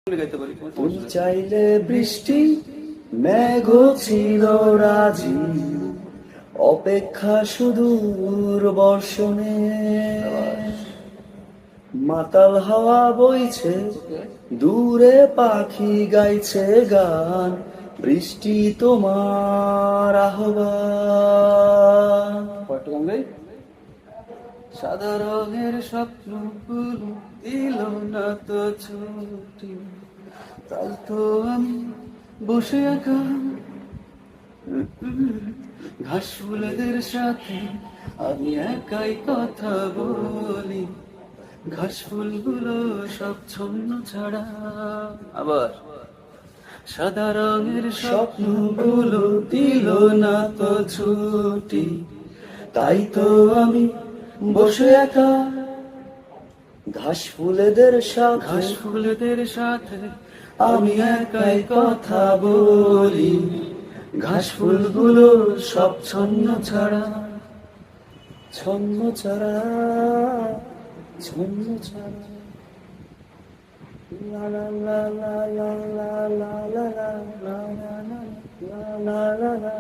ফুল চাইলে বৃষ্টি মেঘ ছিল রাজি, অপেক্ষা সুদূর বর্ষণে। মাতাল হাওয়া বইছে, দূরে পাখি গাইছে গান, বৃষ্টি তোমার আহ্বান। সাদা রঙের স্বপ্নগুলো দিল না তো ছুটি, তাই তো আমি বসে একা ঘাস ফুলেদের সাথে আমি একাই কথা বলি। ঘাস ফুলগুলো সব ছন্ন ছাড়া, আবার সাদা রঙের স্বপ্নগুলো দিল না তো ছুটি, তাই তো আমি বসে একা ঘাস ফুলেদের সাথে আমি একাই কথা বলি। ঘাস ফুলগুলো সব ছন্ন ছাড়া, ছন্ন ছাড়া, ছন্ন ছাড়া। লা লা লা লা লা লা লা লা লা লা লা লা লা লা লা লা।